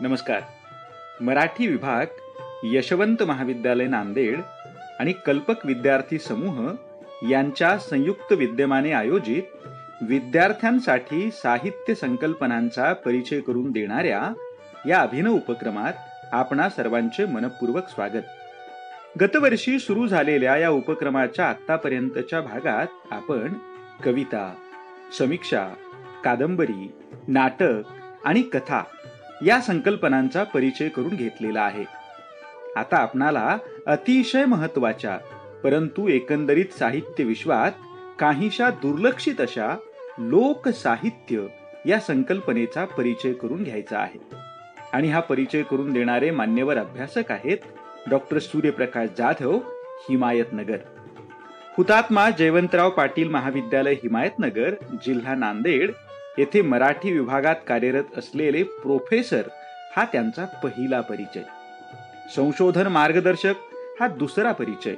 नमस्कार. मराठी विभाग, यशवंत महाविद्यालय नांदेड आणि कल्पक विद्यार्थी समूह यांच्या संयुक्त विद्यमाने आयोजित विद्यार्थ्यांसाठी साहित्य संकल्पनांचा परिचय करून देणाऱ्या या अभिनव उपक्रमात आपणा सर्वांचे मनपूर्वक स्वागत. गतवर्षी सुरू झालेल्या या उपक्रमाच्या आतापर्यंतच्या भागात आपण कविता, समीक्षा, कादंबरी, नाटक आणि कथा या संकल्पनांचा परिचय करून घेतलेला आहे. आता आपणाला अतिशय महत्वाच्या परंतु एकंदरीत साहित्य विश्वात काहीशा दुर्लक्षित अशा लोकसाहित्य या संकल्पनेचा परिचय करून घ्यायचा आहे. आणि हा परिचय करून देणारे मान्यवर अभ्यासक आहेत डॉक्टर सूर्यप्रकाश जाधव, हिमायतनगर. हुतात्मा जयवंतराव पाटील महाविद्यालय, हिमायतनगर, जिल्हा नांदेड येथे मराठी विभागात कार्यरत असलेले प्रोफेसर हा त्यांचा पहिला परिचय. संशोधन मार्गदर्शक हा दुसरा परिचय.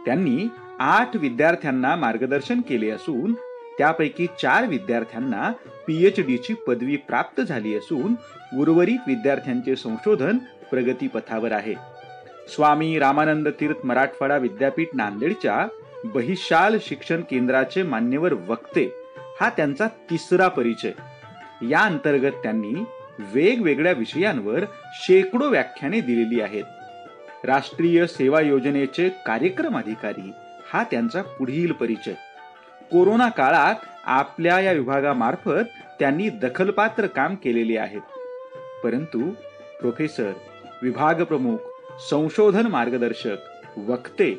त्यांनी 8 विद्यार्थ्यांना मार्गदर्शन केले असून त्यापैकी 4 विद्यार्थ्यांना PhD ची पदवी प्राप्त झाली असून उर्वरित विद्यार्थ्यांचे संशोधन प्रगतीपथावर आहे. स्वामी रामानंद तीर्थ मराठवाडा विद्यापीठ नांदेडच्या बहिशाल शिक्षण केंद्राचे मान्यवर वक्ते हा त्यांचा तिसरा परिचय. या अंतर्गत त्यांनी वेगवेगळ्या विषयांवर शेकडो व्याख्याने दिलेली आहेत. राष्ट्रीय सेवा योजनेचे कार्यक्रम अधिकारी हा त्यांचा पुढील परिचय. कोरोना काळात आपल्या या विभागामार्फत त्यांनी दखलपात्र काम केलेले आहे. परंतु प्रोफेसर, विभाग प्रमुख, संशोधन मार्गदर्शक, वक्ते,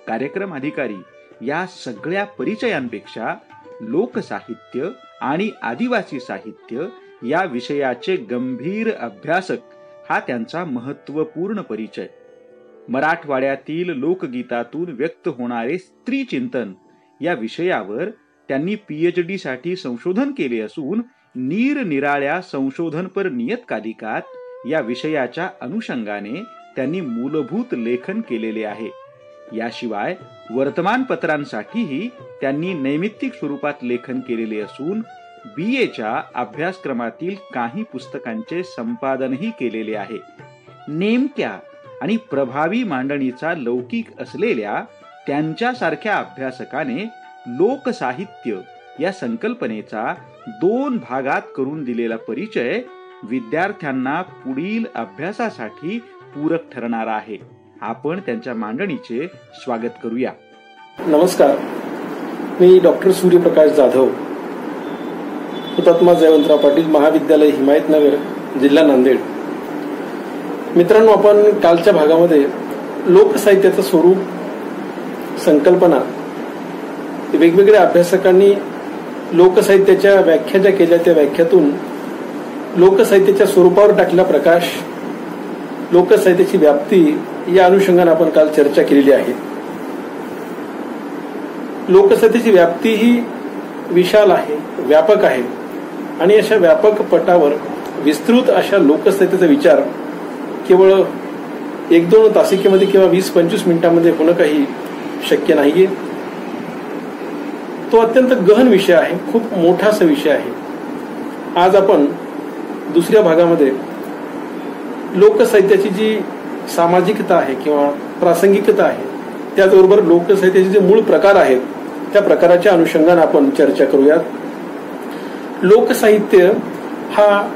कार्यक्रम अधिकारी या सगळ्या परिचयांपेक्षा लोकसाहित्य आणि आदिवासी साहित्य या विषयाचे गंभीर अभ्यासक हा त्यांचा महत्वपूर्ण परिचय. मराठवाड्यातील लोकगीतातून व्यक्त होणारे स्त्री चिंतन या विषयावर त्यांनी PhD साठी संशोधन केले असून निरनिराळ्या संशोधनपर नियतकालिकात या विषयाच्या अनुषंगाने त्यांनी मूलभूत लेखन केलेले आहे. याशिवाय वर्तमानपत्रांसाठीही त्यांनी नैमित्तिक स्वरूपात लेखन केलेले असून BA अभ्यासक्रमातील काही पुस्तकांचे संपादनही केलेले आहे. नेमक्या आणि प्रभावी मांडणीचा लौकिक असलेल्या त्यांच्यासारख्या अभ्यासकाने लोकसाहित्य या संकल्पनेचा 2 भागात करून दिलेला परिचय विद्यार्थ्यांना पुढील अभ्यासासाठी पूरक ठरणार आहे. आपण त्यांच्या मांडणीचे स्वागत करूया. नमस्कार, मी डॉक्टर सूर्यप्रकाश जाधव, हुतात्मा जयवंतराव पाटील महाविद्यालय, हिमायतनगर, जिल्हा नांदेड. मित्रांनो, आपण कालच्या भागामध्ये लोकसाहित्याचं स्वरूप, संकल्पना, वेगवेगळ्या अभ्यासकांनी लोकसाहित्याच्या व्याख्या ज्या केल्या त्या व्याख्यातून लोकसाहित्याच्या स्वरूपावर टाकलेला प्रकाश, लोकसाहित्याची व्याप्ती या अनुषंगाने आपण काल चर्चा केलेली आहे. लोकसाहित्याची व्याप्ती ही विशाल आहे, व्यापक आहे आणि अशा व्यापक पटावर विस्तृत अशा लोकसाहित्याचा विचार केवळ 1-2 तासिकेमध्ये किंवा 20-25 मिनिटांमध्ये होणं काही शक्य नाहीये. तो अत्यंत गहन विषय आहे, खूप मोठा असा विषय आहे. आज आपण दुसऱ्या भागामध्ये लोकसाहित्याची जी सामाजिकता आहे किंवा प्रासंगिकता आहे, त्याचबरोबर लोकसाहित्याचे जे मूळ प्रकार आहेत त्या प्रकाराच्या अनुषंगाने आपण चर्चा करूयात. लोकसाहित्य हा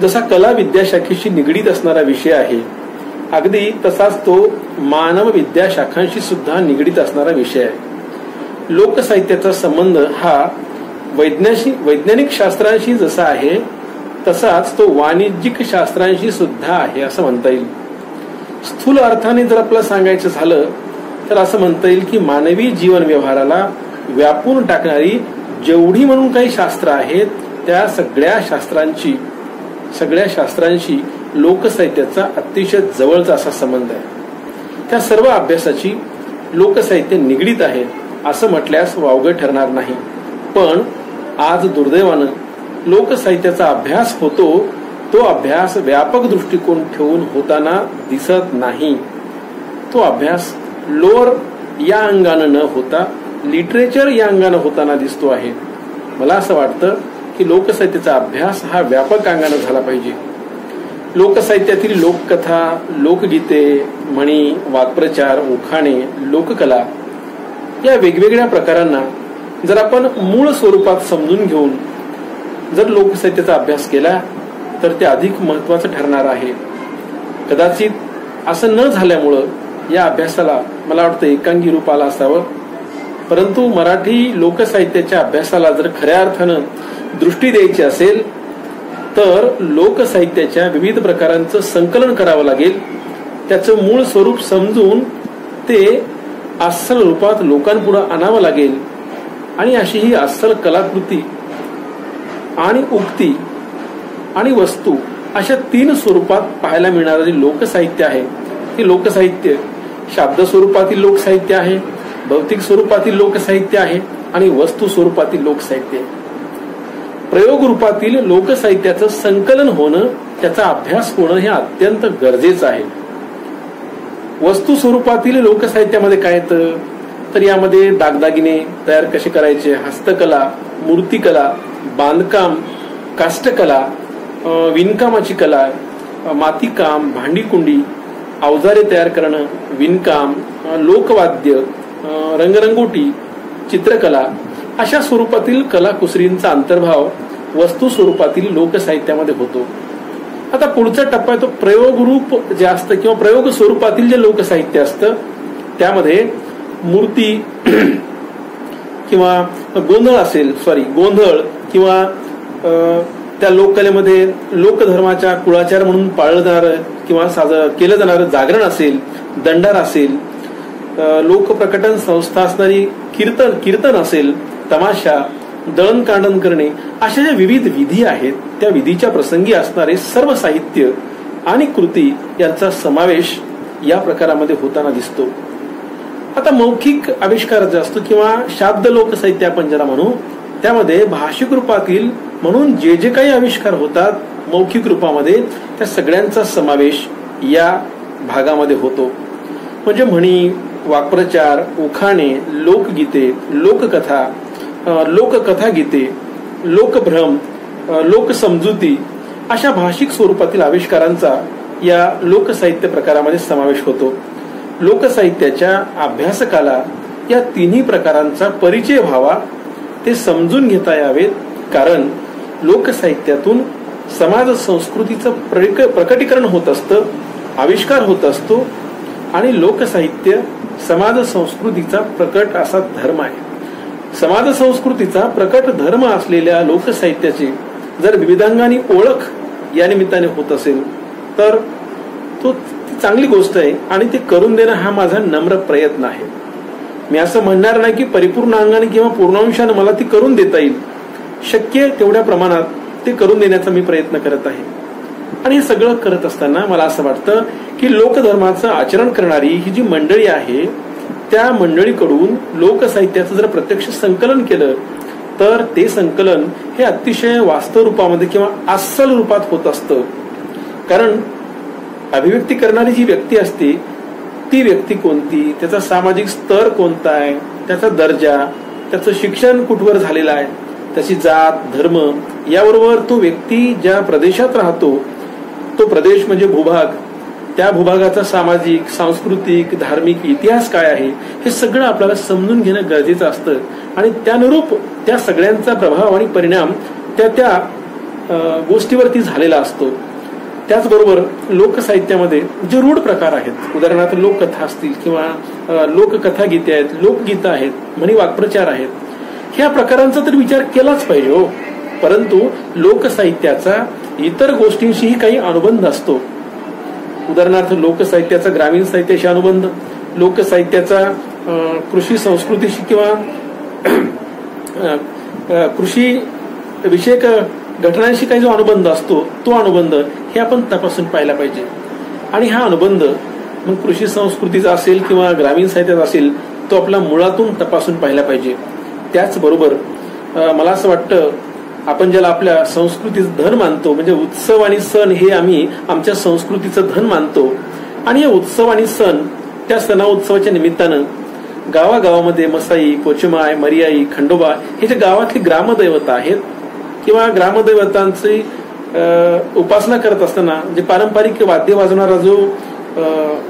जसा कला विद्याशाखेशी निगडीत असणारा विषय आहे, अगदी तसाच तो मानव विद्याशाखांशी सुद्धा निगडीत असणारा विषय आहे. लोकसाहित्याचा संबंध हा वैज्ञानिक शास्त्रांशी जसा आहे तसाच तो वाणिज्यिक शास्त्रांशी सुद्धा आहे असं म्हणता येईल. स्थूल अर्थाने जर आपल्याला सांगायचं झालं तर असं म्हणता येईल की मानवी जीवन व्यवहाराला व्यापून टाकणारी जेवढी म्हणून काही शास्त्र आहेत त्या सगळ्या शास्त्रांशी लोकसाहित्याचा अतिशय जवळचा असा संबंध आहे. त्या सर्व अभ्यासाची लोकसाहित्य निगडीत आहे असं म्हटल्यास वावगं ठरणार नाही. पण आज दुर्दैवानं लोकसाहित्याचा अभ्यास होतो तो अभ्यास व्यापक दृष्टिकोन ठेवून होताना दिसत नाही. तो अभ्यास लोअर या अंगानं न होता लिटरेचर या अंगानं होताना दिसतो आहे. मला असं वाटतं की लोकसाहित्याचा अभ्यास हा व्यापक अंगानं झाला पाहिजे. लोकसाहित्यातील लोककथा, लोकगीते, म्हणी, वाक्प्रचार, उखाणे, लोककला या वेगवेगळ्या प्रकारांना जर आपण मूळ स्वरूपात समजून घेऊन जर लोकसाहित्याचा अभ्यास केला तर ते अधिक महत्वाचं ठरणार आहे. कदाचित असं न झाल्यामुळं या अभ्यासाला मला वाटतं एकांगी रूप आलं असावं. परंतु मराठी लोकसाहित्याच्या अभ्यासाला जर खऱ्या अर्थानं दृष्टी द्यायची असेल तर लोकसाहित्याच्या विविध प्रकारांचं संकलन करावं लागेल. त्याचं मूळ स्वरूप समजून ते अस्सल रूपात लोकांपुढे आणावं लागेल. आणि अशी ही अस्सल कलाकृती आणि उक्ती आणि वस्तू अशा 3 स्वरूपात पाहायला मिळणारे लोकसाहित्य आहे. हे लोकसाहित्य शब्द स्वरूपातील लोकसाहित्य आहे, भौतिक स्वरूपातील लोकसाहित्य आहे आणि वस्तू स्वरूपातील लोकसाहित्य. प्रयोग रूपातील लोकसाहित्याचं संकलन होणं, त्याचा अभ्यास होणं हे अत्यंत गरजेचं आहे. वस्तू स्वरूपातील लोकसाहित्यामध्ये काय येतं तर यामध्ये दागदागिने तयार कसे करायचे, हस्तकला, मूर्तिकला, बांधकाम, काष्टकला, विणकामाची कला, मातीकाम, भांडीकुंडी, अवजारे तयार करणं, विणकाम, लोकवाद्य, रंगरंगोटी, चित्रकला अशा स्वरूपातील कलाकुसरींचा अंतर्भाव वस्तू स्वरूपातील लोकसाहित्यामध्ये होतो. आता पुढचा टप्पा तो प्रयोगरूप जे असतं किंवा प्रयोग स्वरूपातील जे लोकसाहित्य असतं त्यामध्ये मूर्ती किंवा गोंधळ किंवा त्या लोककलेमध्ये लोकधर्माच्या कुळाचार म्हणून पाळलं जाणारं किंवा केलं जाणारं जागरण असेल, दंडार असेल, लोकप्रकटन संस्था असणारी कीर्तन असेल, तमाशा, दळणकांडण करणे अशा ज्या विविध विधी आहेत त्या विधीच्या प्रसंगी असणारे सर्व साहित्य आणि कृती यांचा समावेश या प्रकारामध्ये होताना दिसतो. आता मौखिक आविष्कार जे असतो किंवा शाब्द लोकसाहित्य आपण ज्याला म्हणू त्यामध्ये भाषिक रूपातील म्हणून जे जे काही आविष्कार होतात मौखिक रूपामध्ये त्या सगळ्यांचा समावेश या भागामध्ये होतो. म्हणजे म्हणी, वाक्प्रचार, उखाणे, लोकगीते, लोककथा, लोककथा गीते, लोकभ्रम, लोकसमजुती अशा भाषिक स्वरूपातील आविष्कारांचा या लोकसाहित्य प्रकारामध्ये समावेश होतो. लोकसाहित्याच्या अभ्यासकाला या तिन्ही प्रकारांचा परिचय व्हावा, ते समजून घेता यावेत. कारण लोकसाहित्यातून समाज संस्कृतीचं प्रकटीकरण होत असतं, आविष्कार होत असतो आणि लोकसाहित्य समाज संस्कृतीचा प्रकट असा धर्म आहे. समाज संस्कृतीचा प्रकट धर्म असलेल्या लोकसाहित्याची जर विविधांगाने ओळख या निमित्ताने होत असेल तर तो चांगली गोष्ट आहे आणि ते करून देणं हा माझा नम्र प्रयत्न आहे. मी असं म्हणणार नाही की परिपूर्ण अंगाने किंवा पूर्णांशाने मला ती करून देता येईल. शक्य तेवढ्या प्रमाणात ते करून देण्याचा मी प्रयत्न करत आहे. आणि हे सगळं करत असताना मला असं वाटतं की लोकधर्माचं आचरण करणारी ही जी मंडळी आहे त्या मंडळीकडून लोकसाहित्याचं जर प्रत्यक्ष संकलन केलं तर ते संकलन हे अतिशय वास्तव रूपामध्ये किंवा अस्सल रूपात होत असतं. कारण अभिव्यक्ती करणारी जी व्यक्ती असते ती व्यक्ती कोणती, त्याचा सामाजिक स्तर कोणता आहे, त्याचा दर्जा, त्याचं शिक्षण कुठवर झालेलं आहे, त्याची जात, धर्म, याबरोबर तो व्यक्ती ज्या प्रदेशात राहतो तो प्रदेश म्हणजे भूभाग, त्या भूभागाचा सामाजिक, सांस्कृतिक, धार्मिक इतिहास काय आहे हे सगळं आपल्याला समजून घेणं गरजेचं असतं. आणि त्यानुरूप त्या सगळ्यांचा प्रभाव आणि परिणाम त्या गोष्टीवरती झालेला असतो. त्याचबरोबर लोकसाहित्यामध्ये जे रूढ प्रकार आहेत, उदाहरणार्थ लोककथा असतील किंवा लोककथा गीते आहेत, लोकगीतं आहेत, म्हणी वाक्प्रचार आहेत, ह्या प्रकारांचा तर विचार केलाच पाहिजे हो. परंतु लोकसाहित्याचा इतर गोष्टींशीही काही अनुबंध असतो. उदाहरणार्थ लोकसाहित्याचा ग्रामीण साहित्याशी अनुबंध, लोकसाहित्याचा कृषी संस्कृतीशी किंवा कृषी विषयक घटनांशी काही जो अनुबंध असतो तो अनुबंध हे आपण तपासून पाहिला पाहिजे. आणि हा अनुबंध मग कृषी संस्कृतीचा असेल किंवा ग्रामीण साहित्याचा असेल तो आपला मुळातून तपासून पाहिला पाहिजे. त्याचबरोबर मला असं वाटतं आपण ज्याला आपल्या संस्कृतीचं धन मानतो म्हणजे उत्सव आणि सण हे आम्ही आमच्या संस्कृतीचं धन मानतो. आणि हे उत्सव आणि सण त्या सणा उत्सवाच्या निमित्तानं गावागावामध्ये मसाई, कोचमाय, मरियाई, खंडोबा हे जे गावातली ग्रामदैवता आहेत किंवा ग्रामदैवतांची उपासना करत असताना जे पारंपरिक वाद्य वाजवणारा जो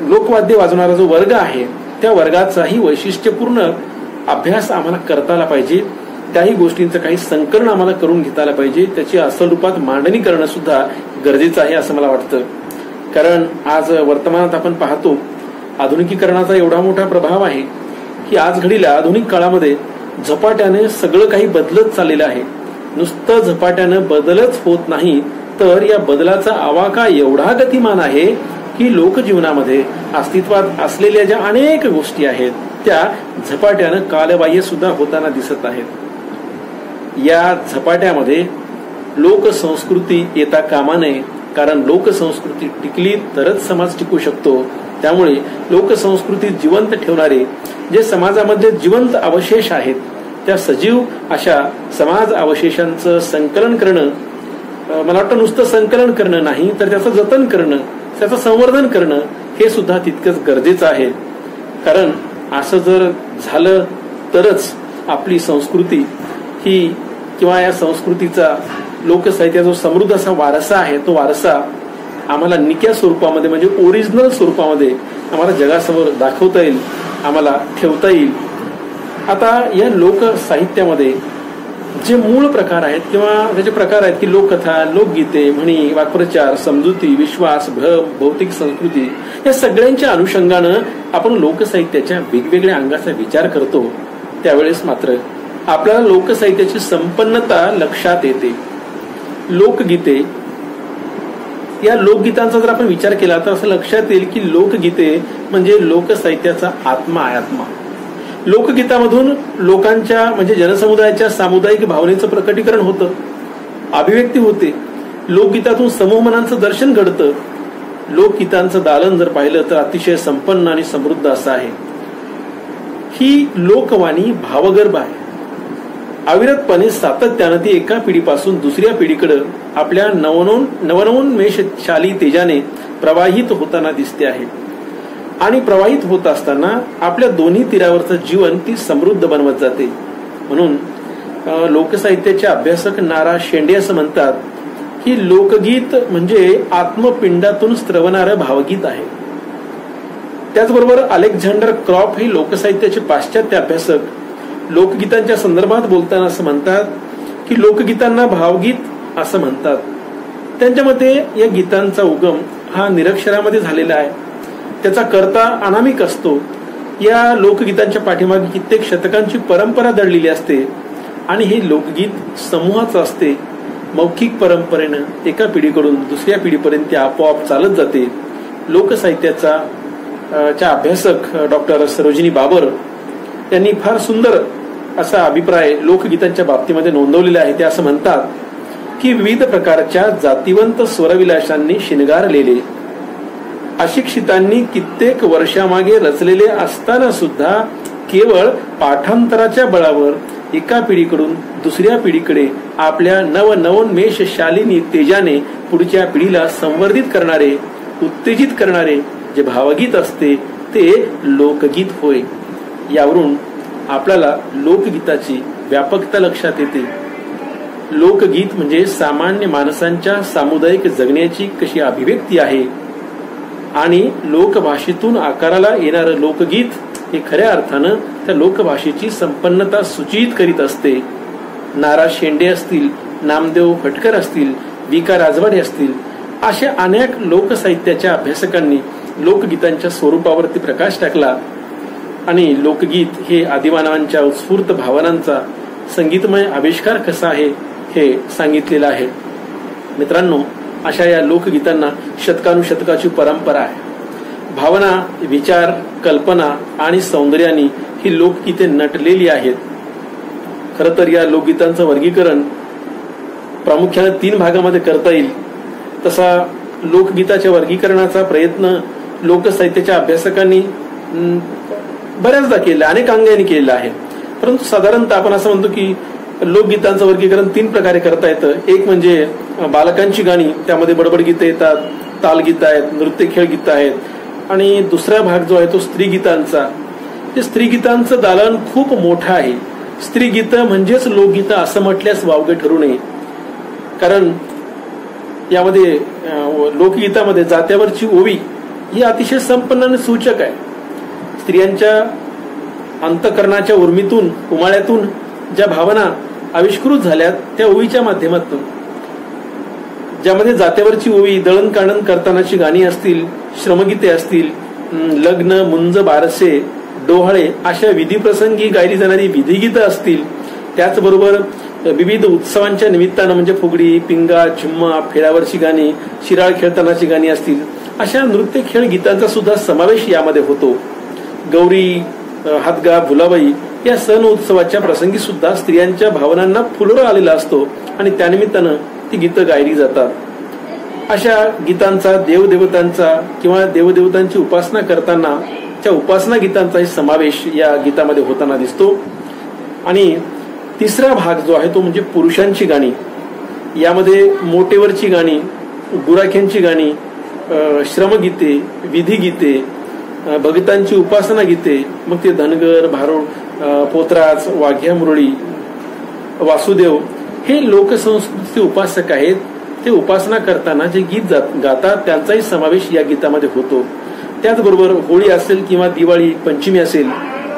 लोकवाद्य वाजवणारा जो वर्ग आहे त्या वर्गाचाही वैशिष्ट्यपूर्ण अभ्यास आम्हाला करता आला पाहिजे. त्याही गोष्टींचं काही संकलन आम्हाला करून घेता आलं पाहिजे. त्याची असल रूपात मांडणी करणं सुद्धा गरजेचं आहे असं मला वाटतं. कारण आज वर्तमानात आपण पाहतो आधुनिकीकरणाचा एवढा मोठा प्रभाव आहे की आज घडीला आधुनिक काळामध्ये झपाट्याने सगळं काही बदलत चाललेलं आहे. नुसतं झपाट्यानं बदलच होत नाही तर या बदलाचा आवाका एवढा गतिमान आहे की लोकजीवनामध्ये अस्तित्वात असलेल्या ज्या अनेक गोष्टी आहेत त्या झपाट्यानं कालबाह्य सुद्धा होताना दिसत आहेत. या झपाट्यामध्ये लोकसंस्कृती येता कामा नये. कारण लोकसंस्कृती टिकली तरच समाज टिकू शकतो. त्यामुळे लोकसंस्कृती जिवंत ठेवणारे जे समाजामध्ये जिवंत अवशेष आहेत त्या सजीव अशा समाज अवशेषांचं संकलन करणं, मला वाटतं नुसतं संकलन करणं नाही तर त्याचं जतन करणं, त्याचं संवर्धन करणं हे सुद्धा तितकंच गरजेचं आहे. कारण असं जर झालं तरच आपली संस्कृती ही किंवा या संस्कृतीचा लोकसाहित्याचा जो समृद्ध असा वारसा आहे तो वारसा आम्हाला निक्या स्वरूपामध्ये म्हणजे ओरिजिनल स्वरूपामध्ये आम्हाला जगासमोर दाखवता येईल, आम्हाला ठेवता येईल. आता या लोकसाहित्यामध्ये जे मूळ प्रकार आहेत किंवा त्याचे प्रकार आहेत की लोककथा, लोकगीते, म्हणी, वाक्प्रचार, समजुती, विश्वास, भ्रम, भौतिक संस्कृती या सगळ्यांच्या अनुषंगानं आपण लोकसाहित्याच्या वेगवेगळ्या अंगाचा विचार करतो. त्यावेळेस मात्र आपल्याला लोकसाहित्याची संपन्नता लक्षात येते. लोकगीते या लोकगीतांचा जर आपण विचार केला तर असं लक्षात येईल की लोकगीते म्हणजे लोकसाहित्याचा आत्मा आहे. आत्मा लोकगीतामधून लोकांच्या म्हणजे जनसमुदायाच्या सामुदायिक भावनेचं प्रकटीकरण होतं, अभिव्यक्ती होते. लोकगीतातून समूहमनांचं दर्शन घडतं. लोकगीतांचं दालन जर पाहिलं तर अतिशय संपन्न आणि समृद्ध असं आहे. ही लोकवाणी भावगर्भ आहे. अविरतपणे सातत्यानं ती एका पिढीपासून दुसऱ्या पिढीकडे आपल्या नवनवोन्मेषशाली तेजाने प्रवाहित होताना दिसते आहे. आणि प्रवाहित होत असताना आपल्या दोन्ही तीरावरचं जीवन ती समृद्ध बनवत जाते. म्हणून लोकसाहित्याचे अभ्यासक नारा शेंडे असं म्हणतात की लोकगीत म्हणजे आत्मपिंडातून स्त्रवणारं भावगीत आहे. त्याचबरोबर अलेक्झांडर क्रॉफ हे लोकसाहित्याचे पाश्चात्य अभ्यासक लोकगीतांच्या संदर्भात बोलताना असं म्हणतात की लोकगीतांना भावगीत असं म्हणतात. त्यांच्या मते या गीतांचा उगम हा निरक्षरामध्ये झालेला आहे. त्याचा कर्ता अनामिक असतो. या लोकगीतांच्या पाठीमागे कित्येक शतकांची परंपरा दडलेली असते आणि हे लोकगीत समूहाचं असते. मौखिक परंपरेनं एका पिढीकडून दुसऱ्या पिढीपर्यंत ते आपोआप चालत जाते. लोकसाहित्याचा अभ्यासक डॉक्टर सरोजिनी बाबर यांनी फार सुंदर असा अभिप्राय लोकगीतांच्या बाबतीमध्ये नोंदवलेला आहे. ते असं म्हणतात की विविध प्रकारच्या जातिवंत स्वरविलासांनी शिणगारलेले अशिक्षितांनी कित्येक वर्षामागे रचलेले असताना सुद्धा केवळ पाठांतराच्या बळावर एका पिढीकडून दुसऱ्या पिढीकडे आपल्या नवनवोन्मेषशालिनी तेजाने पुढच्या पिढीला संवर्धित करणारे, उत्तेजित करणारे जे भावगीत असते ते लोकगीत होय. यावरून आपल्याला लोकगीताची व्यापकता लक्षात येते. लोकगीत म्हणजे सामान्य माणसांच्या सामुदायिक जगण्याची कशी अभिव्यक्ती आहे आणि लोकभाषेतून आकाराला येणारं लोकगीत हे खऱ्या अर्थानं त्या लोकभाषेची संपन्नता सूचित करीत असते. नारा शेंडे असतील, नामदेव फटकर असतील, विका राजवाडे असतील अशा अनेक लोकसाहित्याच्या अभ्यासकांनी लोकगीतांच्या स्वरूपावरती प्रकाश टाकला आणि लोकगीत हे आदिमानवांच्या उत्स्फूर्त भावनांचा संगीतमय आविष्कार कसा आहे हे सांगितलेलं आहे. मित्रांनो, अशा या लोकगीतांना शतकानुशतकाची परंपरा आहे. भावना, विचार, कल्पना आणि सौंदर्याने ही लोकगीते नटलेली आहेत. खरं तर या लोकगीतांचं वर्गीकरण प्रामुख्याने 3 भागामध्ये करता येईल. तसा लोकगीताच्या वर्गीकरणाचा प्रयत्न लोकसाहित्याच्या अभ्यासकांनी बऱ्याचदा केला, अनेक अंगाने केलेला आहे. परंतु साधारणतः आपण असं म्हणतो की लोकगीतांचं वर्गीकरण 3 प्रकारे करता येतं. एक म्हणजे बालकांची गाणी, त्यामध्ये बडबड गीतं येतात, तालगीतं आहेत, नृत्य खेळ गीतं आहेत आणि दुसरा भाग जो आहे तो स्त्री गीतांचा. ते स्त्री गीतांचं दालन खूप मोठं आहे. स्त्री गीतं म्हणजेच लोकगीतं असं म्हटल्यास वावगे ठरू नये. कारण यामध्ये लोकगीतामध्ये जात्यावरची ओवी ही अतिशय संपन्न आणि सूचक आहे. स्त्रियांच्या अंतःकरणाच्या उर्मीतून उमाळ्यातून ज्या भावना आविष्कृत झाल्यात त्या ओवीच्या माध्यमातून, ज्यामध्ये जात्यावरची ओवी, दळणकांडण करतानाची गाणी असतील, श्रमगीते असतील, लग्न, मुंज, बारसे, डोहाळे अशा विधीप्रसंगी गायली जाणारी विधिगीतं असतील, त्याचबरोबर विविध उत्सवांच्या निमित्तानं म्हणजे फुगडी, पिंगा, झुम्मा, फेऱ्यावरची गाणी, शिराळ खेळतानाची गाणी असतील, अशा नृत्य खेळ गीतांचा सुद्धा समावेश यामध्ये होतो. गौरी, हातगा, भुलाबाई या सण उत्सवाच्या प्रसंगी सुद्धा स्त्रियांच्या भावनांना फुलोरा आलेला असतो आणि त्यानिमित्तानं ती गीतं गायली जातात. अशा गीतांचा देवदेवतांचा किंवा देवदेवतांची उपासना करताना त्या उपासना गीतांचाही समावेश या गीतामध्ये होताना दिसतो. आणि तिसरा भाग जो आहे तो म्हणजे पुरुषांची गाणी. यामध्ये मोटेवरची गाणी, गुराख्यांची गाणी, श्रमगीते, विधिगीते, भगतांची उपासना गीते, मग ते धनगर, भारुड, पोतराज, वाघ्या मुरळी, वासुदेव हे लोकसंस्कृतीचे उपासक आहेत. ते उपासना करताना जे गीत गातात त्यांचाही समावेश या गीतामध्ये होतो. त्याचबरोबर होळी असेल किंवा दिवाळी, पंचमी असेल,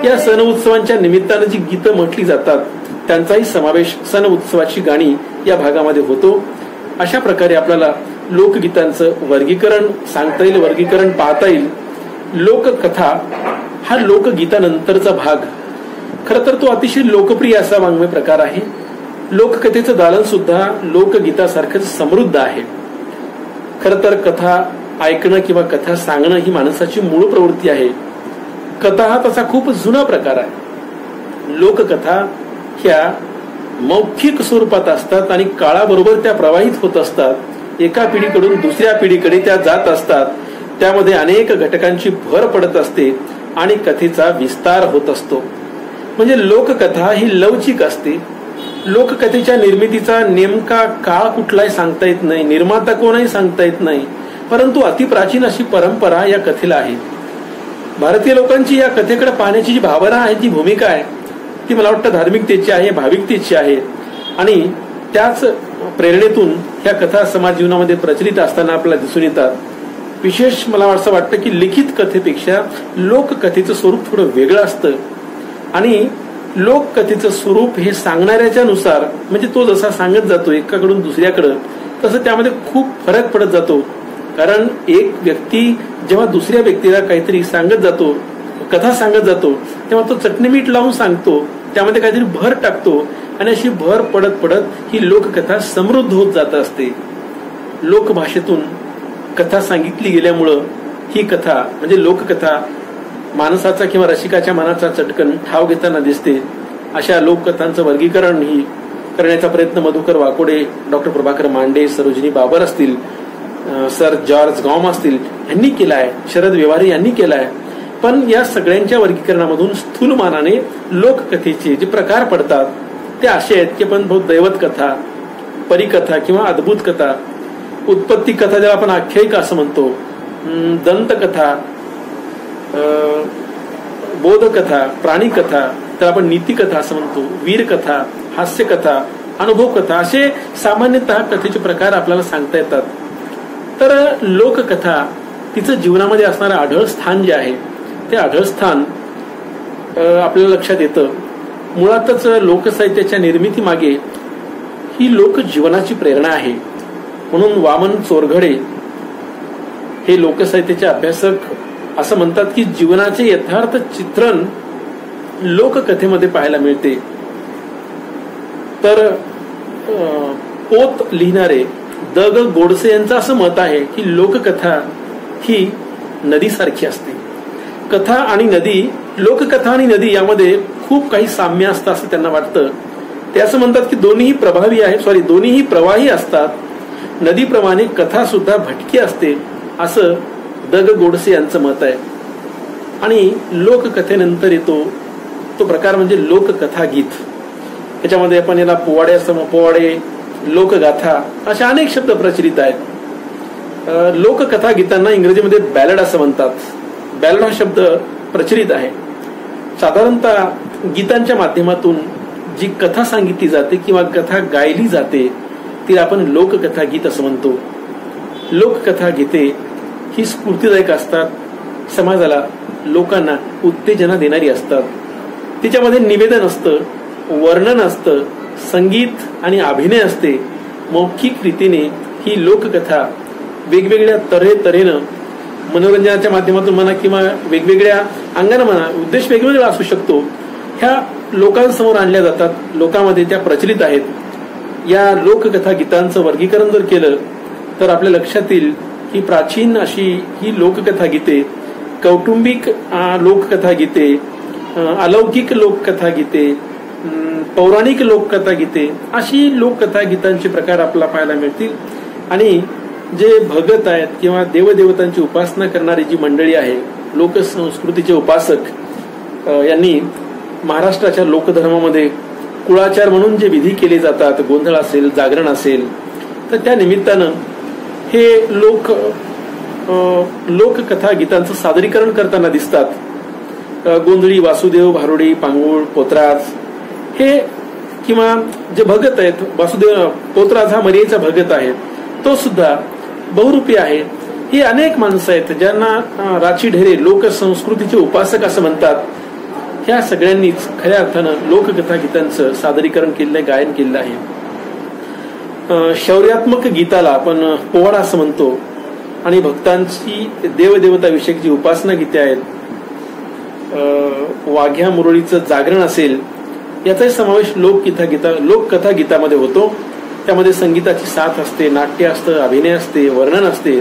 या सण उत्सवांच्या निमित्तानं जी गीतं म्हटली जातात त्यांचाही समावेश सण उत्सवाची गाणी या भागामध्ये होतो. अशा प्रकारे आपल्याला लोकगीतांचं वर्गीकरण सांगता येईल, वर्गीकरण पाहता येईल. लोककथा हा लोकगीतानंतरचा भाग. खरं तर तो अतिशय लोकप्रिय असा वाङ्मय प्रकार आहे. लोककथेचं दालन सुद्धा लोकगीतासारखंच समृद्ध आहे. खरं तर कथा ऐकणं किंवा कथा सांगणं ही माणसाची मूळ प्रवृत्ती आहे. कथा हा तसा खूप जुना प्रकार आहे. लोककथा ह्या मौखिक स्वरूपात असतात आणि काळाबरोबर त्या प्रवाहित होत असतात. एका पिढीकडून दुसऱ्या पिढीकडे त्या जात असतात. त्यामध्ये अनेक घटकांची भर पडत असते आणि कथेचा विस्तार होत असतो. म्हणजे लोककथा ही लवचिक असते. लोककथेच्या निर्मितीचा नेमका काळ कुठलाही सांगता येत नाही, निर्माता कोणही सांगता येत नाही, परंतु अतिप्राचीन अशी परंपरा या कथेला आहे. भारतीय लोकांची या कथेकडे पाहण्याची जी भावना आहे, जी भूमिका आहे, ती मला वाटतं धार्मिकतेची आहे, भाविकतेची आहे. आणि त्याच प्रेरणेतून ह्या कथा समाज जीवनामध्ये प्रचलित असताना आपल्याला दिसून येतात. विशेष मला असं वाटतं की लिखित कथेपेक्षा लोककथेचं स्वरूप थोडं वेगळं असतं आणि लोककथेचं स्वरूप हे सांगणाऱ्याच्या नुसार, म्हणजे तो जसा सांगत जातो एकाकडून दुसऱ्याकडं, तसं त्यामध्ये खूप फरक पडत जातो. कारण एक व्यक्ती जेव्हा दुसऱ्या व्यक्तीला काहीतरी सांगत जातो, कथा सांगत जातो, तेव्हा तो चटणीमीठ लावून सांगतो, त्यामध्ये काहीतरी भर टाकतो आणि अशी भर पडत पडत ही लोककथा समृद्ध होत जात असते. लोकभाषेतून कथा सांगितली गेल्यामुळं ही कथा म्हणजे लोककथा माणसाचा किंवा रसिकाच्या मनाचा चटकन ठाव घेताना दिसते. अशा लोककथांचं वर्गीकरण ही करण्याचा प्रयत्न मधुकर वाकोडे, डॉक्टर प्रभाकर मांडे, सरोजिनी बाबर असतील, सर जॉर्ज गॉम असतील यांनी केला आहे, शरद व्यवहारे यांनी केला आहे. पण या सगळ्यांच्या वर्गीकरणामधून स्थूलमानाने लोककथेचे जे प्रकार पडतात ते असे आहेत की पण बहुत दैवत कथा, परिकथा किंवा अद्भुत कथा, उत्पत्ती कथा ज्याला आपण आख्यायिका असं म्हणतो, दंतकथा, बोधकथा, प्राणीकथा तर आपण नीतिकथा असं म्हणतो, वीरकथा, हास्यकथा, अनुभव कथा असे सामान्यतः कथेचे प्रकार आपल्याला सांगता येतात. तर लोककथा तिचं जीवनामध्ये असणारं आढळ स्थान जे आहे ते आढळ स्थान आपल्याला लक्षात येतं. मुळातच लोकसाहित्याच्या निर्मिती मागे ही लोकजीवनाची प्रेरणा आहे. म्हणून वामन चोरघडे हे लोकसाहित्याचे अभ्यासक असं म्हणतात की जीवनाचे यथार्थ चित्रण लोककथेमध्ये पाहायला मिळते. तर पोत लिहिणारे द ग गोडसे यांचं असं मत आहे की लोककथा ही नदीसारखी असते. कथा आणि नदी, लोककथा आणि नदी यामध्ये खूप काही साम्य असतं असं त्यांना वाटतं. ते असं म्हणतात की दोन्हीही प्रवाही असतात. नदीप्रमाणे कथा सुद्धा भटकी असते असं द ग गोडसे यांचं मत आहे. आणि लोककथेनंतर येतो तो प्रकार म्हणजे लोककथा गीत. याच्यामध्ये आपण याला पोवाडे, समपोवाडे, लोकगाथा अशा अनेक शब्द प्रचलित आहेत. लोककथा गीतांना इंग्रजीमध्ये बॅलड असं म्हणतात. बॅलड हा शब्द प्रचलित आहे. साधारणतः गीतांच्या माध्यमातून जी कथा सांगितली जाते किंवा कथा गायली जाते ती आपण लोककथा गीत असं म्हणतो. लोककथा गीते ही स्फूर्तिदायक असतात, समाजाला लोकांना उत्तेजना देणारी असतात. तिच्यामध्ये निवेदन असतं, वर्णन असतं, संगीत आणि अभिनय असते. मौखिक रीतीने ही लोककथा वेगवेगळ्या तऱ्हेनं मनोरंजनाच्या माध्यमातून म्हणा किंवा वेगवेगळ्या अंगाने म्हणा, उद्देश वेगवेगळा असू शकतो, ह्या लोकांसमोर आणल्या जातात, लोकांमध्ये त्या प्रचलित आहेत. या लोककथा गीतांचं वर्गीकरण जर केलं तर आपल्या लक्षात येईल की प्राचीन अशी ही लोककथा गीते, कौटुंबिक लोककथा गीते, अलौकिक लोककथा गीते, पौराणिक लोककथा गीते, अशी लोककथा गीतांचे प्रकार आपल्याला पाहायला मिळतील. आणि जे भगत आहेत किंवा देवदेवतांची उपासना करणारी जी मंडळी आहे, लोकसंस्कृतीचे उपासक, यांनी महाराष्ट्राच्या लोकधर्मामध्ये कुळाचार म्हणून जे विधी केले जातात, गोंधळ असेल, जागरण असेल, तर त्या निमित्तानं हे लोककथा गीतांचं सादरीकरण करताना दिसतात. गोंधळी, वासुदेव, भारुडी, पांगुळ, पोतराज हे किंवा जे भगत आहेत, वासुदेव पोतराज हा मर्यादेचा भगत आहे, तो सुद्धा बहुरूपी आहे. ही अनेक माणसं आहेत ज्यांना राची ढेरे लोकसंस्कृतीचे उपासक असं म्हणतात. ह्या सगळ्यांनीच खऱ्या अर्थानं लोककथा गीतांचं सादरीकरण केलेलं आहे, गायन केलेलं आहे. शौर्यात्मक गीताला आपण पोवाडा असं म्हणतो. आणि भक्तांची देवदेवताविषयक जी उपासना गीते आहेत, वाघ्या मुरळीचं जागरण असेल, याचाही समावेश लोककथा गीतामध्ये होतो. त्यामध्ये संगीताची साथ असते, नाट्य असतं, अभिनय असते, वर्णन असते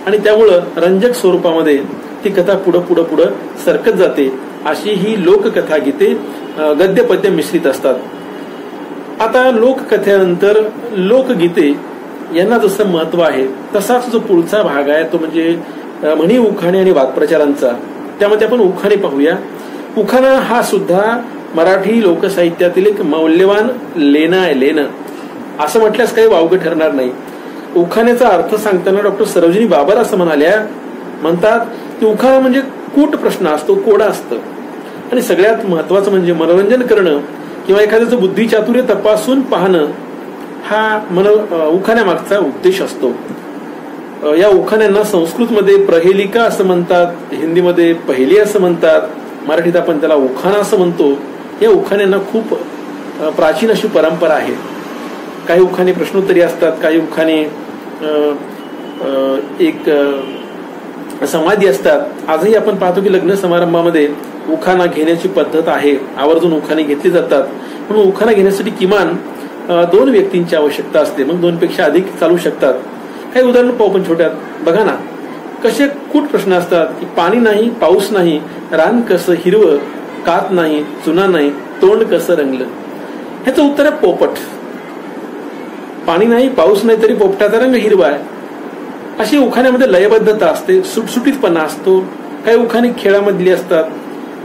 आणि त्यामुळं रंजक स्वरूपामध्ये ती कथा पुढं सरकत जाते. अशी ही लोककथा गीते गद्य पद्य मिश्रित असतात. आता लोककथेनंतर लोकगीते यांना जसं महत्व आहे, तसाच जो पुढचा भाग आहे तो म्हणजे म्हणी, उखाणे आणि वाक्प्रचारांचा. त्यामध्ये आपण उखाणे पाहूया. उखाणा हा सुद्धा मराठी लोकसाहित्यातील एक मौल्यवान लेणं आहे. लेणं असं म्हटल्यास काही वावगं ठरणार नाही. उखाण्याचा अर्थ सांगताना डॉक्टर सरोजिनी बाबर असं म्हणतात की उखाणा म्हणजे कूट प्रश्न असतो, कोडा असतं. आणि सगळ्यात महत्वाचं म्हणजे मनोरंजन करणं किंवा एखाद्याचं बुद्धिचातुर्य तपासून पाहणं, हा उखाण्यामागचा उद्देश असतो. या उखाण्यांना संस्कृतमध्ये प्रहेलिका असं म्हणतात, हिंदीमध्ये पहेली असं म्हणतात, मराठीत आपण त्याला उखाणा असं म्हणतो. या उखाण्यांना खूप प्राचीन अशी परंपरा आहे. काही उखाणे प्रश्नोत्तरी असतात, काही उखाणे एक संवादी असतात. आजही आपण पाहतो की लग्न समारंभामध्ये उखाणा घेण्याची पद्धत आहे, आवर्जून उखाणे घेतली जातात. म्हणून उखाणा घेण्यासाठी किमान 2 व्यक्तींची आवश्यकता असते, मग 2 पेक्षा अधिक चालू शकतात. काही उदाहरण पाहू पण छोट्यात. बघा ना कसे कूट प्रश्न असतात की पाणी नाही, पाऊस नाही, रान कसं हिरवं, कात नाही, चुना नाही, तोंड कसं रंगलं. ह्याचं उत्तर आहे पोपट. पाणी नाही, पाऊस नाही, तरी पोपटाचा रंग हिरवा आहे. अशी उखाण्यामध्ये लयबद्धता असते, सुटसुटीतपणा असतो. काही उखाणे खेळामधली असतात,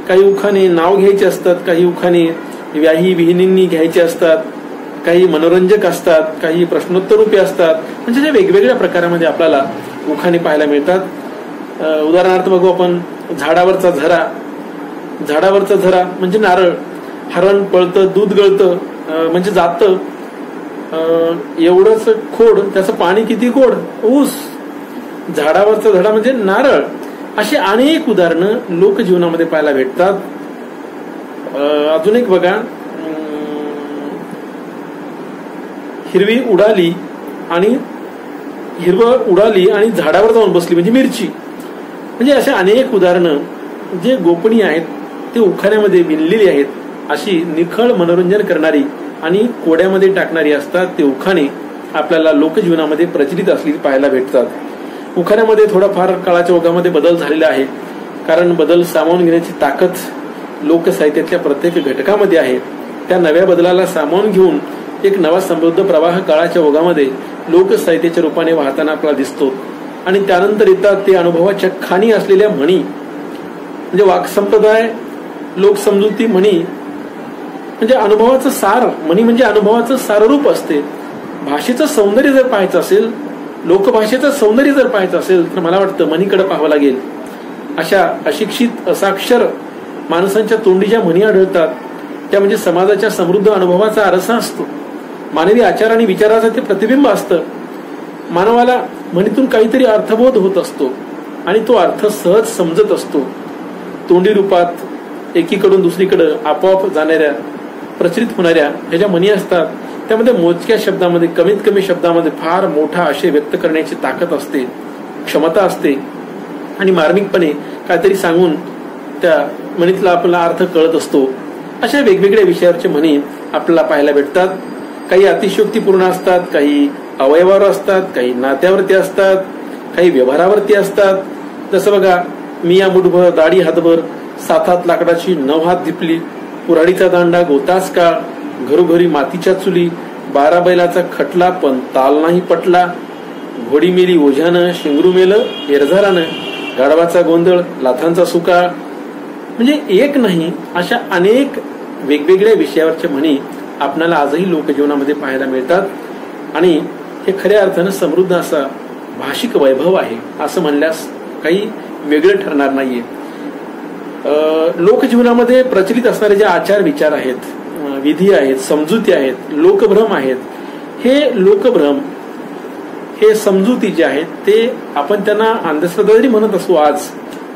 काही उखाणे नाव घ्यायचे असतात, काही उखाणे व्याही विहिणींनी घ्यायचे असतात, काही मनोरंजक असतात, काही प्रश्नोत्तररूपी असतात. म्हणजे जे वेगवेगळ्या प्रकारामध्ये आपल्याला उखाणे पाहायला मिळतात. उदाहरणार्थ बघू आपण. झाडावरचा झरा. झाडावरचा झरा म्हणजे नारळ. हरण पळतं, दूध गळतं म्हणजे जातं, एवढंच खोड, त्याचं पाणी किती गोड, ऊस. झाडावरचा झडा म्हणजे नारळ. अशी अनेक उदाहरणं लोकजीवनामध्ये पाहायला भेटतात. अजून एक बघा. हिरवी उडाली आणि झाडावर जाऊन बसली म्हणजे मिरची. म्हणजे अशा अनेक उदाहरणं जे गोपनीय आहेत ते उखाण्यामध्ये विणलेली आहेत. अशी निखळ मनोरंजन करणारी आणि कोड्यामध्ये टाकणारी असतात ते उखाणे आपल्याला लोकजीवनामध्ये प्रचलित असलेली पाहायला भेटतात. उखाण्यामध्ये थोडाफार काळाच्या ओघामध्ये बदल झालेला आहे, कारण बदल सामावून घेण्याची ताकद लोकसाहित्यातल्या प्रत्येक घटकामध्ये आहे. त्या नव्या बदलाला सामावून घेऊन एक नवा समृद्ध प्रवाह काळाच्या ओघामध्ये लोकसाहित्याच्या रूपाने वाहताना आपल्याला दिसतो. आणि त्यानंतर येतात ते अनुभवाच्या खाणी असलेल्या म्हणी, म्हणजे वाक्संप्रदाय, लोकसमजुती, म्हणी म्हणजे अनुभवाचं सार. म्हणी म्हणजे अनुभवाचं साररूप असते. भाषेचं सौंदर्य जर पाहायचं असेल, लोकभाषेचं सौंदर्य जर पाहायचं असेल तर मला वाटतं म्हणीकडे पाहावं लागेल. अशा अशिक्षित असाक्षर माणसांच्या तोंडी ज्या म्हणी आढळतात त्या म्हणजे समाजाच्या समृद्ध अनुभवाचा आरसा असतो. मानवी आचार आणि विचाराचं ते प्रतिबिंब असतं. मानवाला म्हणीतून काहीतरी अर्थबोध होत असतो आणि तो अर्थ सहज समजत असतो. तोंडी रूपात एकीकडून दुसरीकडे आपोआप जाणाऱ्या, प्रचलित होणाऱ्या ह्या ज्या म्हणी असतात त्यामध्ये मोजक्या शब्दामध्ये, कमीत कमी शब्दामध्ये फार मोठा आशय व्यक्त करण्याची ताकद असते, क्षमता असते आणि मार्मिकपणे काहीतरी सांगून त्या म्हणीतला आपला अर्थ कळत असतो. अशा वेगवेगळ्या विषयावरचे म्हणी आपल्याला पाहायला भेटतात. काही अतिशयोक्तीपूर्ण असतात, काही अवयवावर असतात, काही नात्यावरती असतात, काही व्यवहारावरती असतात. जसं बघा, मी या मुठभर दाढी हातभर, 7 हात लाकडाची 9 हात धिपली, कुऱ्हाडीचा दांडा गोतास काळ, घरोघरी मातीच्या चुली, 12 बैलाचा खटला पण ताल नाही पटला, घोडी मेली ओझ्यानं, शिंगरू मेलं एरझारानं, गाढवाचा गोंधळ लाथांचा सुकाळ. म्हणजे एक नाही, अशा अनेक वेगवेगळ्या विषयावरच्या म्हणी आपल्याला आजही लोकजीवनामध्ये पाहायला मिळतात आणि हे खऱ्या अर्थानं समृद्ध असा भाषिक वैभव आहे असं म्हणल्यास काही वेगळं ठरणार नाहीये. लोकजीवनामध्ये प्रचलित असणारे जे आचार विचार आहेत, विधी आहेत, समजुती आहेत, लोकभ्रम आहेत, हे लोकभ्रम, हे समजुती जे आहेत ते आपण त्यांना अंधश्रद्धा जरी म्हणत असू आज,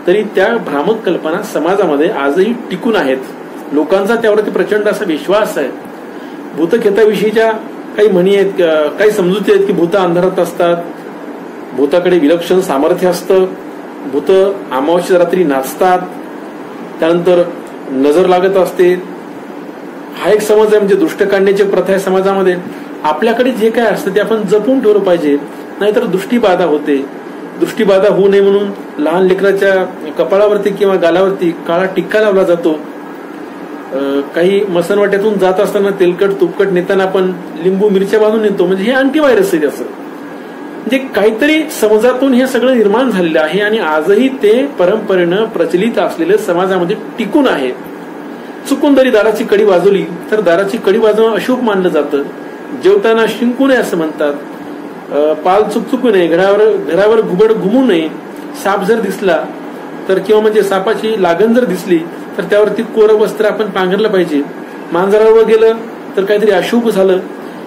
तरी त्या भ्रामक कल्पना समाजामध्ये आजही टिकून आहेत. लोकांचा त्यावरती प्रचंड असा विश्वास आहे. भूतखेताविषयीच्या काही म्हणी आहेत, काही समजुती आहेत की भूत अंधारात असतात, भूताकडे विलक्षण सामर्थ्य असतं, भूत अमावस्या रात्री नाचतात, त्यानंतर नजर लागत असते. हा एक समज आहे, म्हणजे दृष्ट काढण्याची प्रथा आहे समाजामध्ये. आपल्याकडे जे काय असतं ते आपण जपून ठेवलं पाहिजे, नाहीतर दृष्टीबाधा होते. दृष्टीबाधा होऊ नये म्हणून लहान लेकराच्या कपाळावरती किंवा गालावरती काळा टिक्का लावला जातो. काही मसनवाट्यातून जात असताना तेलकट तुपकट नेताना आपण लिंबू मिरच्या बांधून नेतो, म्हणजे हे अँटीव्हायरस आहे त्याचं. म्हणजे काहीतरी समाजातून हे सगळं निर्माण झालेलं आहे आणि आजही ते परंपरेनं प्रचलित असलेलं समाजामध्ये टिकून आहे. चुकून जरी दाराची कडी वाजवली तर दाराची कडी वाजवणं अशुभ मानलं जातं. जेवताना शिंकू नये असं म्हणतात. पाल चुकचुकू नये, घरावर घुबड घुमू नये. साप जर दिसला तर किंवा म्हणजे सापाची लागण जर दिसली तर त्यावरती कोरं वस्त्र आपण पांघरलं पाहिजे. मांजरावर गेलं तर काहीतरी अशुभ झालं.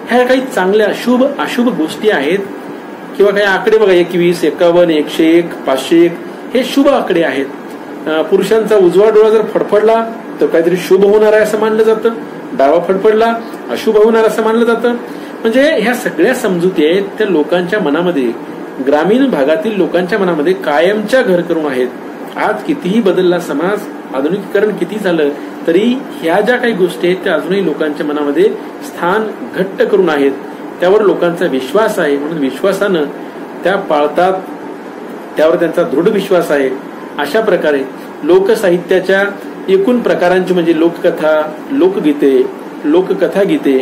ह्या काही चांगल्या शुभ अशुभ गोष्टी आहेत. किंवा काही आकडे बघा, 21, 51, 101, 501 हे शुभ आकडे आहेत. पुरुषांचा उजवा डोळा जर फडफडला तर काहीतरी शुभ होणार आहे असं मानलं जातं. डावा फडफडला अशुभ होणार असं मानलं जातं. म्हणजे ह्या सगळ्या समजुती आहेत त्या लोकांच्या मनामध्ये, ग्रामीण भागातील लोकांच्या मनामध्ये कायमच्या घर करून आहेत. आज कितीही बदलला समाज, आधुनिकीकरण किती झालं तरी ह्या ज्या काही गोष्टी आहेत त्या अजूनही लोकांच्या मनामध्ये स्थान घट्ट करून आहेत. त्यावर लोकांचा विश्वास आहे, म्हणून विश्वासानं त्या पाळतात, त्यावर त्यांचा दृढ विश्वास आहे. अशा प्रकारे लोकसाहित्याच्या एकूण प्रकारांची म्हणजे लोककथा, लोकगीते, लोककथा गीते,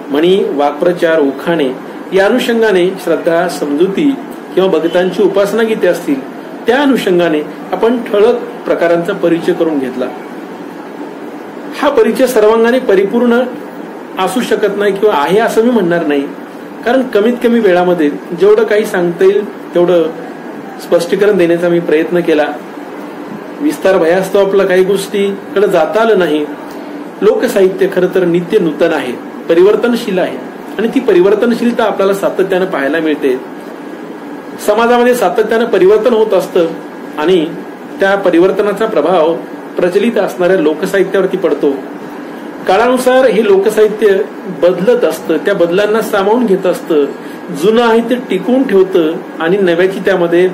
म्हणी, वाक्प्रचार, उखाणे या अनुषंगाने श्रद्धा, समजुती किंवा भक्तांची उपासना गीते असतील त्या अनुषंगाने आपण ठळक प्रकारांचा परिचय करून घेतला. हा परिचय सर्वांगाने परिपूर्ण असू शकत नाही किंवा आहे असं मी म्हणणार नाही, कारण कमीत कमी वेळामध्ये जेवढं काही सांगता येईल तेवढं स्पष्टीकरण देण्याचा मी प्रयत्न केला. विस्तार भयास्तव आपला काही गोष्टीकडे जाता आलं नाही. लोकसाहित्य खरं तर नित्य नूतन आहे, परिवर्तनशील आहे आणि ती परिवर्तनशीलता आपल्याला सातत्यानं पाहायला मिळते. समाजामध्ये सातत्यानं परिवर्तन होत असतं आणि त्या परिवर्तनाचा प्रभाव प्रचलित असणाऱ्या लोकसाहित्यावरती पडतो. काळानुसार हे लोकसाहित्य बदलत असतं, त्या बदलांना सामावून घेत असतं, जुनं आहे ते टिकवून ठेवतं आणि नव्याची त्यामध्ये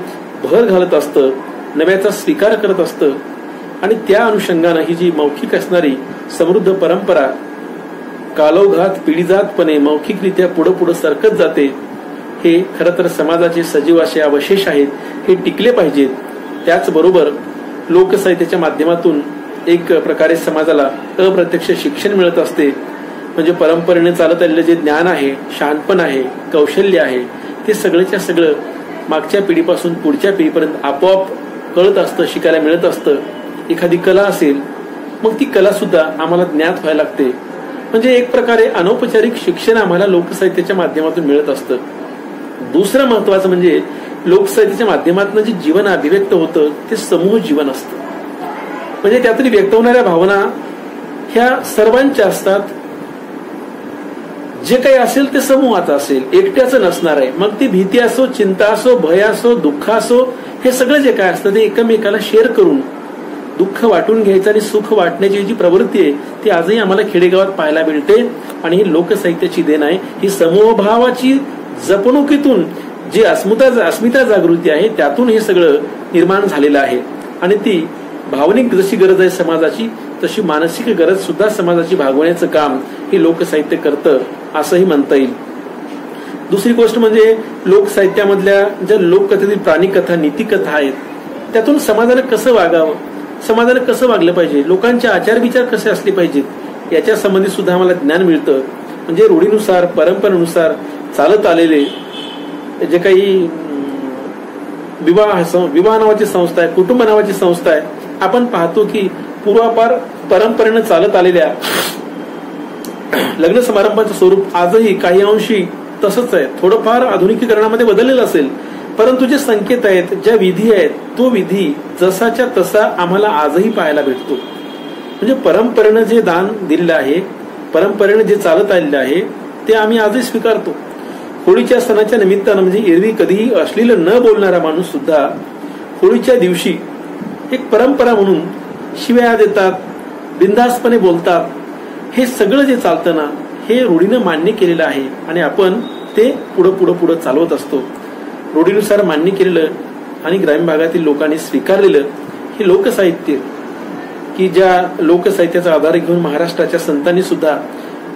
भर घालत असतं, नव्याचा स्वीकार करत असतं. आणि त्या अनुषंगानं ही जी मौखिक असणारी समृद्ध परंपरा कालोघात पिढीजातपणे मौखिकरित्या पुढे पुढे सरकत जाते. हे खरं तर समाजाचे सजीव असे अवशेष आहेत, हे टिकले पाहिजेत. त्याचबरोबर लोकसाहित्याच्या माध्यमातून एक प्रकारे समाजाला अप्रत्यक्ष शिक्षण मिळत असते. म्हणजे परंपरेने चालत आलेलं जे ज्ञान आहे, शहाणपण आहे, कौशल्य आहे, ते सगळ्याच्या सगळं मागच्या पिढीपासून पुढच्या पिढीपर्यंत आपोआप कळत असतं, शिकायला मिळत असतं. एखादी कला असेल मग ती कला सुद्धा आम्हाला ज्ञात व्हायला लागते. म्हणजे एक प्रकारे अनौपचारिक शिक्षण आम्हाला लोकसाहित्याच्या माध्यमातून मिळत असतं. दुसरं महत्वाचं म्हणजे लोकसाहित्याच्या माध्यमातून जे जीवन अभिव्यक्त होतं ते समूह जीवन असतं. म्हणजे त्यातून व्यक्त होणाऱ्या भावना ह्या सर्वांच्या असतात. जे काही असेल ते समूहाचं असेल, एकट्याचं नसणार आहे. मग ती भीती असो, चिंता असो, भय असो, दुःख असो, हे सगळं जे काय असतं ते एकमेकाला शेअर करून दुःख वाटून घ्यायचं आणि सुख वाटण्याची जी प्रवृत्ती आहे ती आजही आम्हाला खेडेगावात पाहायला मिळते. आणि ही लोकसाहित्याची देण आहे. ही समूहभावाची जपणुकीतून जी अस्मिता जागृती आहे त्यातून हे सगळं निर्माण झालेलं आहे. आणि ती भावनिक जशी गरज आहे समाजाची तशी मानसिक गरज सुद्धा समाजाची भागवण्याचं काम हे लोकसाहित्य करतं असंही म्हणता येईल. दुसरी गोष्ट म्हणजे लोकसाहित्यामधल्या ज्या लोककथेतील प्राणिकथा, नीतिकथा आहेत त्यातून समाजाला कसं वागावं, समाजाला कसं वागलं पाहिजे, लोकांचे आचारविचार कसे असले पाहिजेत याच्या संबंधी सुद्धा आम्हाला ज्ञान मिळतं. म्हणजे रूढीनुसार, परंपरेनुसार चालत आलेले जे काही विवाह नावाची संस्था आहे, कुटुंब नावाची संस्था आहे, आपण पाहतो की पूर्वापार परंपरेनं चालत आलेल्या लग्न समारंभाचं स्वरूप आजही काही अंशी तसंच आहे. थोडंफार आधुनिकीकरणामध्ये बदललेलं असेल, परंतु जे संकेत आहेत, ज्या विधी आहेत, तो विधी जसाच्या तसा आम्हाला आजही पाहायला भेटतो. म्हणजे परंपरेनं जे दान दिलेलं आहे, परंपरेनं जे चालत आलेलं आहे ते आम्ही आजही स्वीकारतो. होळीच्या सणाच्या निमित्तानं म्हणजे एरवी कधीही अश्लील न बोलणारा माणूस सुद्धा होळीच्या दिवशी एक परंपरा म्हणून शिव्या देतात, बिनधास्तपणे बोलतात. हे सगळं जे चालतं ना हे रूढीनं मान्य केलेलं आहे आणि आपण ते पुढं चालवत असतो. रूढीनुसार मान्य केलेलं आणि ग्रामीण भागातील लोकांनी स्वीकारलेलं हे लोकसाहित्य, की ज्या लोकसाहित्याचा आधार घेऊन महाराष्ट्राच्या संतांनी सुद्धा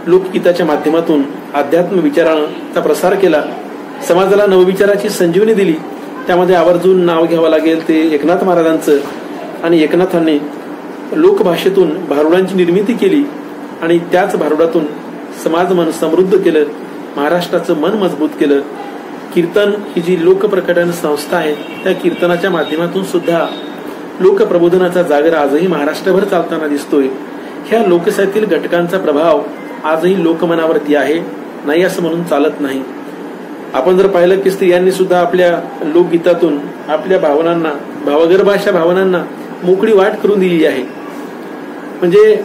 लोकगीताच्या माध्यमातून अध्यात्म विचारांचा प्रसार केला, समाजाला नवविचाराची संजीवनी दिली. त्यामध्ये आवर्जून नाव घ्यावं लागेल ते एकनाथ महाराजांचं. आणि एकनाथांनी लोकभाषेतून भारुडांची निर्मिती केली आणि त्याच भारुडातून समाज मन समृद्ध केलं, महाराष्ट्राचं मन मजबूत केलं. कीर्तन ही जी लोकप्रकटन संस्था आहे त्या कीर्तनाच्या माध्यमातून सुद्धा लोकप्रबोधनाचा जागर आजही महाराष्ट्रभर चालताना दिसतोय. ह्या लोकसाहित्यातील घटकांचा प्रभाव आजही लोकमनावरती आहे, नाही असं म्हणून चालत नाही. आपण जर पाहिलं की स्त्रियांनी सुद्धा आपल्या लोकगीतातून आपल्या भावनांना, भावगर्भ अशा भावनांना मोकळी वाट करून दिली आहे. म्हणजे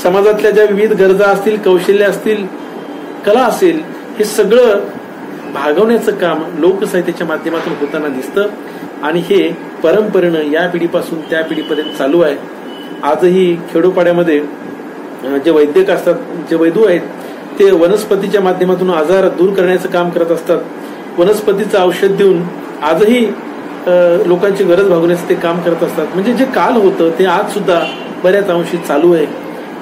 समाजातल्या ज्या विविध गरजा असतील, कौशल्य असतील, कला असेल, हे सगळं भागवण्याचं काम लोकसाहित्याच्या माध्यमातून होताना दिसतं. आणि हे परंपरेनं या पिढीपासून त्या पिढीपर्यंत चालू आहे. आजही खेडोपाड्यामध्ये जे वैद्यक असतात, जे वैद्य आहेत, ते वनस्पतीच्या माध्यमातून आजार दूर करण्याचं काम करत असतात. वनस्पतीचं औषध देऊन आजही लोकांची गरज भागवण्याचं ते काम करत असतात. म्हणजे जे काल होतं ते आज सुद्धा बऱ्याच अंशी चालू आहे.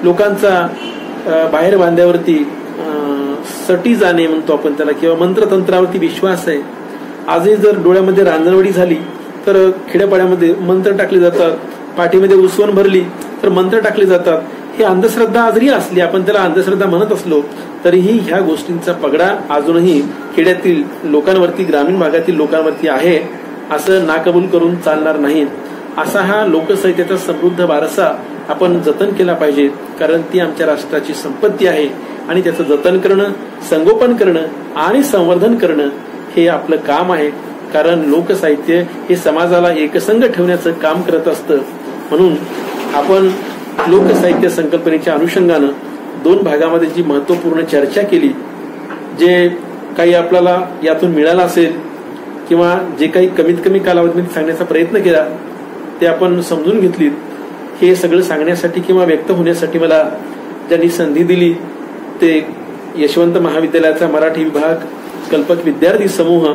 लोकांचा बाहेर बांध्यावरती सटी जाणे म्हणतो आपण त्याला, किंवा मंत्रतंत्रावरती विश्वास आहे. आजही जर डोळ्यामध्ये रांजणवडी झाली तर खेड्यापाड्यामध्ये मंत्र टाकले जातात, पाठीमध्ये उसवण भरली तर मंत्र टाकले जातात. ही अंधश्रद्धा जरी असली, आपण त्याला अंधश्रद्धा म्हणत असलो तरीही ह्या गोष्टींचा पगडा अजूनही खेड्यातील लोकांवरती, ग्रामीण भागातील लोकांवरती आहे, असं नाकबूल करून चालणार नाही. असा हा लोकसाहित्याचा समृद्ध वारसा आपण जतन केला पाहिजे, कारण ती आमच्या राष्ट्राची संपत्ती आहे आणि त्याचं जतन करणं, संगोपन करणं आणि संवर्धन करणं हे आपलं काम आहे. कारण लोकसाहित्य हे समाजाला एकसंघ ठेवण्याचं काम करत असतं. म्हणून आपण लोकसाहित्य संकल्पनेच्या अनुषंगानं 2 भागामध्ये जी महत्वपूर्ण चर्चा केली, जे काही आपल्याला यातून मिळालं असेल किंवा जे काही कमीत कमी कालावधीमध्ये सांगण्याचा प्रयत्न केला ते आपण समजून घेतलीत, हे सगळं सांगण्यासाठी किंवा व्यक्त होण्यासाठी मला ज्यांनी संधी दिली ते यशवंत महाविद्यालयाचा मराठी विभाग, कल्पक विद्यार्थी समूह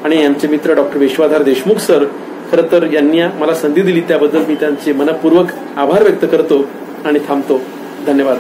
आणि आमचे मित्र डॉक्टर विश्वाधार देशमुख सर, खरं तर यांनी मला संधी दिली त्याबद्दल मी त्यांचे मनपूर्वक आभार व्यक्त करतो आणि थांबतो. धन्यवाद.